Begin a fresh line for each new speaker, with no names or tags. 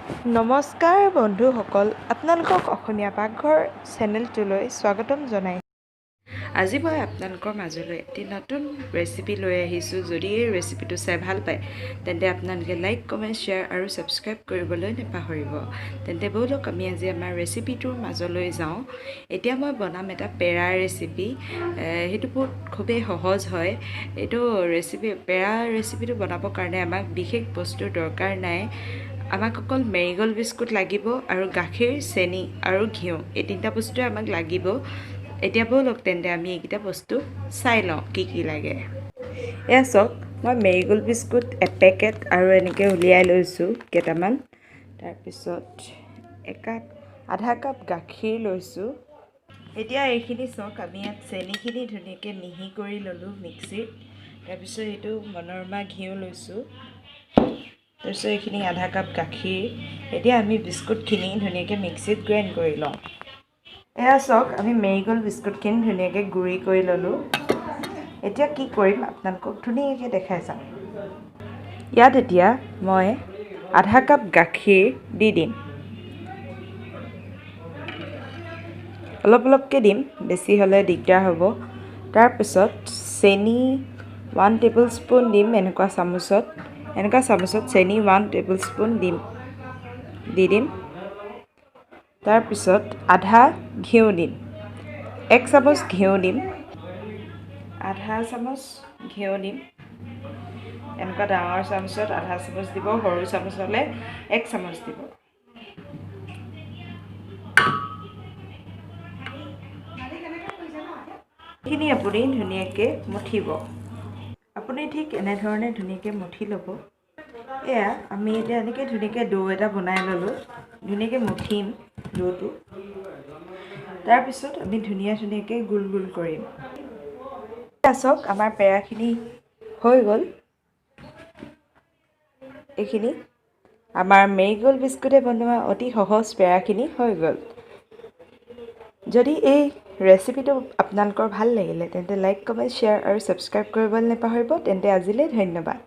নমস্কাৰ বন্ধুসকল, আপোনালোকক অসমীয়া পাকঘৰ চেনেলটোলৈ স্বাগতম জনাই। আজি মই আপোনালোকৰ মাজলৈ এটি নতুন ৰেচিপি লৈ আহিছোঁ। যদি এই ৰেচিপিটো চাই ভাল পায় তেন্তে আপোনালোকে লাইক, কমেণ্ট, শ্বেয়াৰ আৰু ছাবস্ক্ৰাইব কৰিবলৈ নাপাহৰিব। তেন্তে ব'লক আমি আজি আমাৰ ৰেচিপিটোৰ মাজলৈ যাওঁ। এতিয়া মই বনাম এটা পেৰা ৰেচিপি। সেইটো বহুত খুবেই সহজ হয়। এইটো পেৰা ৰেচিপিটো বনাবৰ কাৰণে আমাক বিশেষ বস্তুৰ দৰকাৰ নাই। আমাক অকল মেৰিগ'ল্ড বিস্কুট লাগিব আৰু গাখীৰ, চেনি আৰু ঘিউ, এই তিনিটা বস্তুৱে আমাক লাগিব। এতিয়া ব'লক তেন্তে আমি এইকেইটা বস্তু চাই লওঁ কি কি লাগে। এয়া চাওক, মই মেৰিগ'ল্ড বিস্কুট এপেকেট আৰু এনেকৈ উলিয়াই লৈছোঁ কেইটামান। তাৰপিছত আধা কাপ গাখীৰ লৈছোঁ। এতিয়া এইখিনি চাওক, আমি ইয়াত চেনিখিনি ধুনীয়াকৈ মিহি কৰি ল'লোঁ মিক্সিত। তাৰপিছত এইটো মনোৰমা ঘিউ লৈছোঁ। তাৰপিছত এইখিনি আধা কাপ গাখীৰ। এতিয়া আমি বিস্কুটখিনি ধুনীয়াকৈ মিক্সিত গ্ৰাইণ্ড কৰি লওঁ। এয়া চাওক, আমি মেৰিগ'ল্ড বিস্কুটখিনি ধুনীয়াকৈ গুড়ি কৰি ল'লোঁ। এতিয়া কি কৰিম আপোনালোকক ধুনীয়াকৈ দেখাই যাম। ইয়াত এতিয়া মই আধা কাপ গাখীৰ দি দিম। অলপ অলপকৈ দিম, বেছি হ'লে দিগদাৰ হ'ব। তাৰপিছত চেনি 1 টেবুল স্পুন দিম। এনেকুৱা চামুচত চেনি 1 টেবুল স্পুন দি দিম। তাৰপিছত আধা ঘিউ দিম। 1 চামুচ ঘিউ দিম। আধা চামুচ ঘিউ দিম। এনেকুৱা ডাঙৰ চামুচত আধা চামুচ দিব, সৰু চামুচ হ'লে 1 চামুচ দিব। এইখিনি আপুনি ধুনীয়াকৈ মঠিব। আপুনি ঠিক এনেধৰণে ধুনীয়াকৈ মঠি ল'ব। এয়া আমি এতিয়া এনেকৈ ধুনীয়াকৈ ডো এটা বনাই ল'লোঁ। ধুনীয়াকৈ মঠিম ডোটো। তাৰপিছত আমি ধুনীয়াকৈ গোল গোল কৰিম। চাওক, আমাৰ পেৰাখিনি হৈ গ'ল। এইখিনি আমাৰ মেৰিগ'ল্ড বিস্কুটে বনোৱা অতি সহজ পেৰাখিনি হৈ গ'ল। যদি এই ৰেচিপিটো আপোনালোকৰ ভাল লাগিলে তেন্তে লাইক, কমেণ্ট, শ্বেয়াৰ আৰু ছাবস্ক্ৰাইব কৰিবলৈ নাপাহৰিব। তেন্তে আজিলৈ ধন্যবাদ।